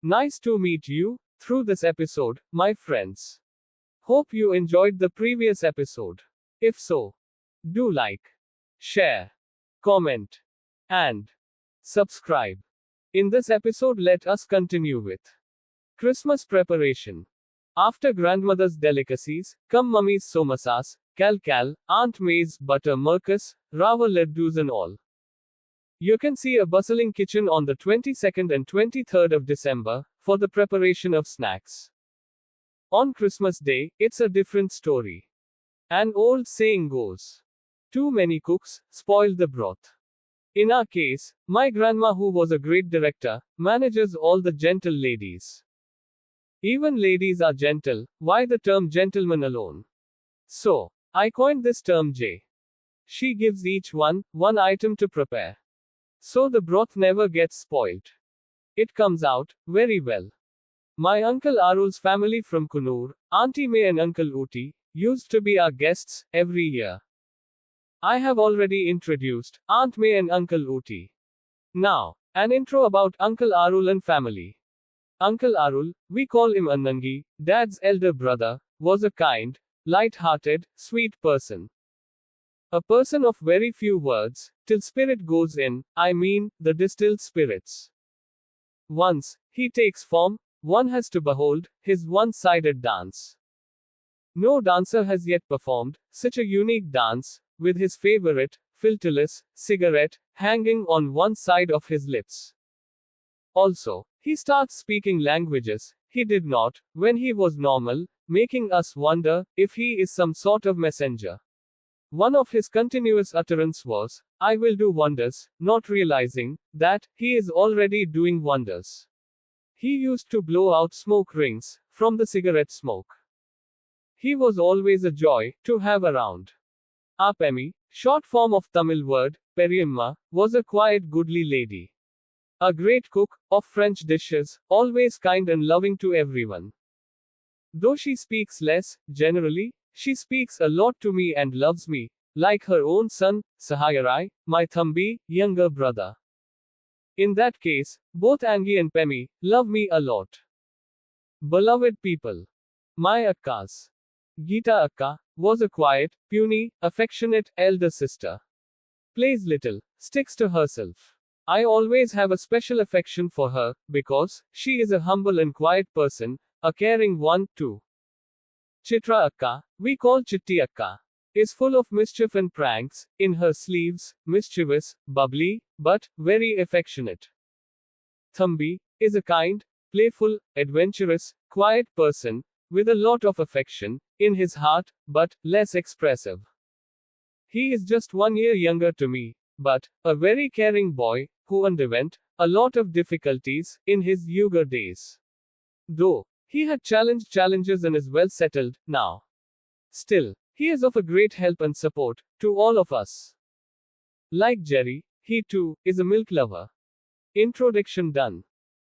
Nice to meet you through this episode, my friends. Hope you enjoyed the previous episode. If so, do like, share, comment, and subscribe. In this episode, let us continue with Christmas preparation. After grandmother's delicacies, come mummy's somasas, kal, Aunt May's butter murkus, rava laddus and all. You can see a bustling kitchen on the 22nd and 23rd of December for the preparation of snacks. On Christmas Day, it's a different story. An old saying goes, too many cooks spoil the broth. In our case, my grandma, who was a great director, manages all the gentle ladies. Even ladies are gentle, why the term gentleman alone? So, I coined this term J. She gives each one item to prepare. So the broth never gets spoiled. It comes out very well. My Uncle Arul's family from Kunur, Auntie May and Uncle Uti, used to be our guests every year. I have already introduced Aunt May and Uncle Uti. Now, an intro about Uncle Arul and family. Uncle Arul, we call him Annangi, Dad's elder brother, was a kind, light-hearted, sweet person. A person of very few words, till spirit goes in, I mean, the distilled spirits. Once he takes form, one has to behold his one-sided dance. No dancer has yet performed such a unique dance, with his favorite, filterless, cigarette, hanging on one side of his lips. Also, he starts speaking languages he did not, when he was normal, making us wonder if he is some sort of messenger. One of his continuous utterance was, I will do wonders, not realizing that he is already doing wonders. He used to blow out smoke rings from the cigarette smoke. He was always a joy to have around. Our Pemmi, short form of Tamil word, Periyamma, was a quiet goodly lady. A great cook of French dishes, always kind and loving to everyone. Though she speaks less, generally, she speaks a lot to me and loves me, like her own son, Sahayarai, my Thambi, younger brother. In that case, both Angie and Pemmi love me a lot. Beloved people. My Akkas. Geeta Akka was a quiet, puny, affectionate elder sister. Plays little, sticks to herself. I always have a special affection for her, because she is a humble and quiet person, a caring one, too. Chitra Akka, we call Chitti Akka, is full of mischief and pranks, in her sleeves, mischievous, bubbly, but very affectionate. Thambi is a kind, playful, adventurous, quiet person, with a lot of affection in his heart, but less expressive. He is just 1 year younger to me, but a very caring boy who underwent a lot of difficulties in his younger days. Though he had challenges and is well settled now. Still, he is of a great help and support to all of us. Like Jerry, he too is a milk lover. Introduction done.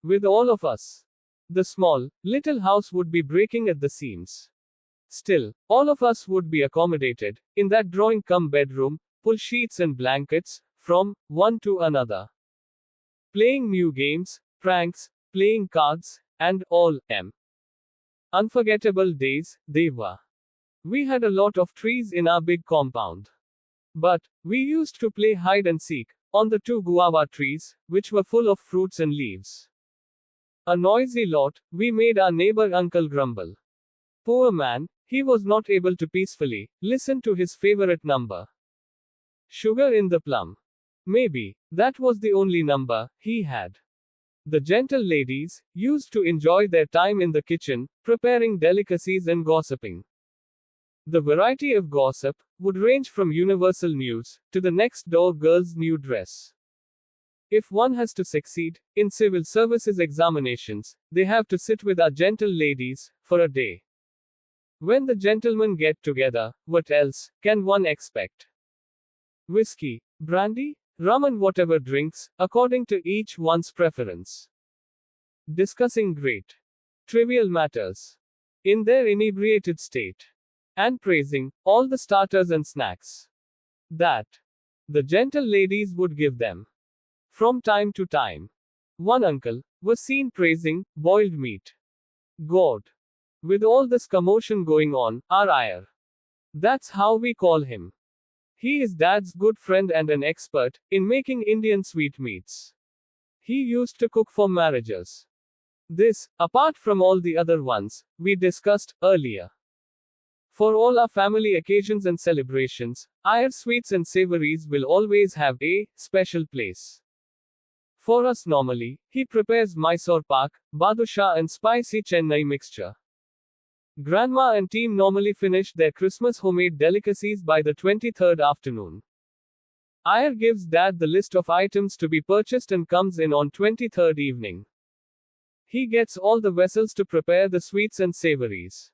With all of us, the small, little house would be breaking at the seams. Still, all of us would be accommodated in that drawing-cum bedroom, pull sheets and blankets from one to another. Playing new games, pranks, playing cards, and all. Unforgettable days, they were. We had a lot of trees in our big compound. But we used to play hide and seek on the 2 guava trees, which were full of fruits and leaves. A noisy lot, we made our neighbor uncle grumble. Poor man, he was not able to peacefully listen to his favorite number. Sugar in the plum. Maybe that was the only number he had. The gentle ladies used to enjoy their time in the kitchen, preparing delicacies and gossiping. The variety of gossip would range from universal news to the next door girl's new dress. If one has to succeed in civil services examinations, they have to sit with our gentle ladies for a day. When the gentlemen get together, what else can one expect? Whiskey, brandy, rum and whatever drinks, according to each one's preference. Discussing great, trivial matters in their inebriated state. And praising all the starters and snacks that the gentle ladies would give them from time to time. One uncle was seen praising boiled meat. God. With all this commotion going on, our Iyer. That's how we call him. He is Dad's good friend and an expert in making Indian sweetmeats. He used to cook for marriages. This, apart from all the other ones we discussed earlier. For all our family occasions and celebrations, Iyer sweets and savories will always have a special place. For us normally, he prepares Mysore pak, badusha and spicy Chennai mixture. Grandma and team normally finish their Christmas homemade delicacies by the 23rd afternoon. Iyer gives Dad the list of items to be purchased and comes in on 23rd evening. He gets all the vessels to prepare the sweets and savories.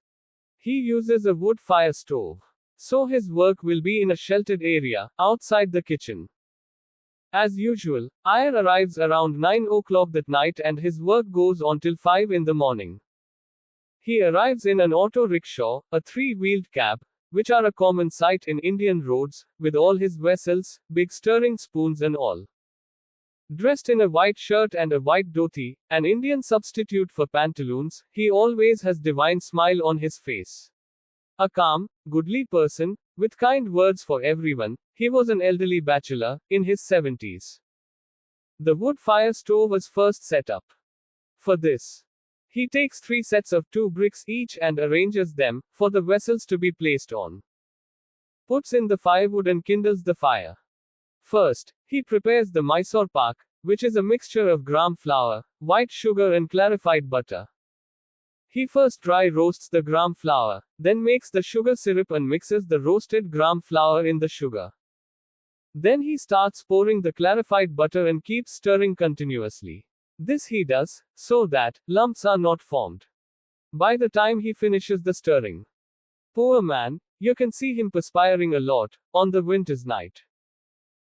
He uses a wood fire stove. So his work will be in a sheltered area, outside the kitchen. As usual, Iyer arrives around 9 o'clock that night and his work goes on till 5 in the morning. He arrives in an auto rickshaw, a three-wheeled cab, which are a common sight in Indian roads, with all his vessels, big stirring spoons and all. Dressed in a white shirt and a white dhoti, an Indian substitute for pantaloons, he always has divine smile on his face. A calm, goodly person, with kind words for everyone, he was an elderly bachelor, in his 70s. The wood fire stove was first set up. For this, he takes 3 sets of 2 bricks each and arranges them, for the vessels to be placed on. Puts in the firewood and kindles the fire. First, he prepares the Mysore pak, which is a mixture of gram flour, white sugar and clarified butter. He first dry roasts the gram flour, then makes the sugar syrup and mixes the roasted gram flour in the sugar. Then he starts pouring the clarified butter and keeps stirring continuously. This he does, so that lumps are not formed. By the time he finishes the stirring, poor man, you can see him perspiring a lot, on the winter's night.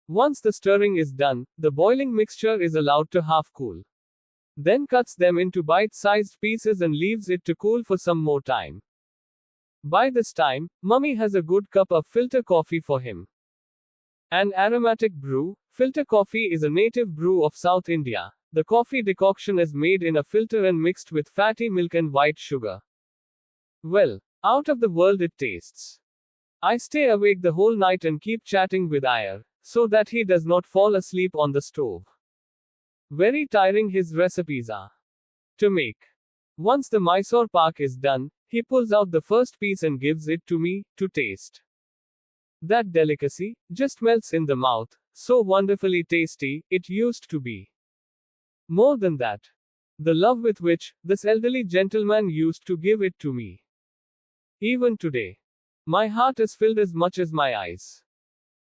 Once the stirring is done, the boiling mixture is allowed to half cool. Then cuts them into bite-sized pieces and leaves it to cool for some more time. By this time, Mummy has a good cup of filter coffee for him. An aromatic brew. Filter coffee is a native brew of South India. The coffee decoction is made in a filter and mixed with fatty milk and white sugar. Well, out of the world it tastes. I stay awake the whole night and keep chatting with Iyer, so that he does not fall asleep on the stove. Very tiring his recipes are to make. Once the Mysore pak is done, he pulls out the first piece and gives it to me, to taste. That delicacy just melts in the mouth, so wonderfully tasty it used to be. More than that, the love with which this elderly gentleman used to give it to me. Even today, my heart is filled as much as my eyes.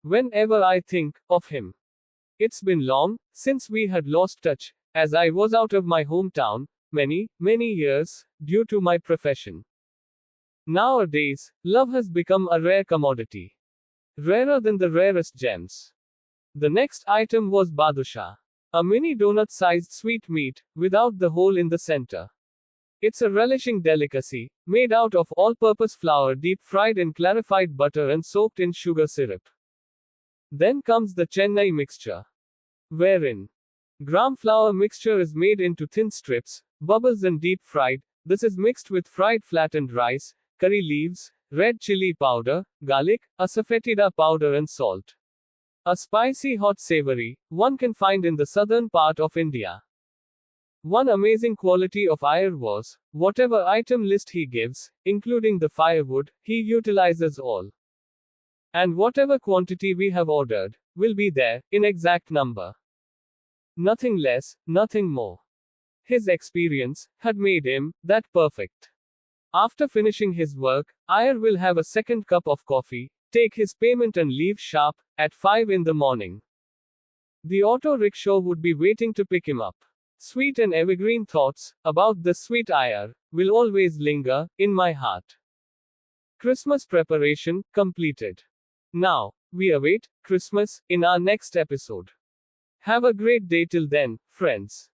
Whenever I think of him. It's been long since we had lost touch, as I was out of my hometown, many years, due to my profession. Nowadays, love has become a rare commodity. Rarer than the rarest gems. The next item was badusha. A mini donut-sized sweetmeat, without the hole in the center. It's a relishing delicacy, made out of all-purpose flour deep-fried in clarified butter and soaked in sugar syrup. Then comes the Chennai mixture, wherein gram flour mixture is made into thin strips, bubbles and deep-fried. This is mixed with fried flattened rice, curry leaves, red chili powder, garlic, asafoetida powder and salt. A spicy hot savory, one can find in the southern part of India. One amazing quality of Iyer was, whatever item list he gives, including the firewood, he utilizes all. And whatever quantity we have ordered, will be there, in exact number. Nothing less, nothing more. His experience had made him that perfect. After finishing his work, Iyer will have a second cup of coffee, take his payment and leave sharp, at 5 in the morning. The auto rickshaw would be waiting to pick him up. Sweet and evergreen thoughts about the sweet Iyer will always linger in my heart. Christmas preparation completed. Now, we await Christmas in our next episode. Have a great day till then, friends.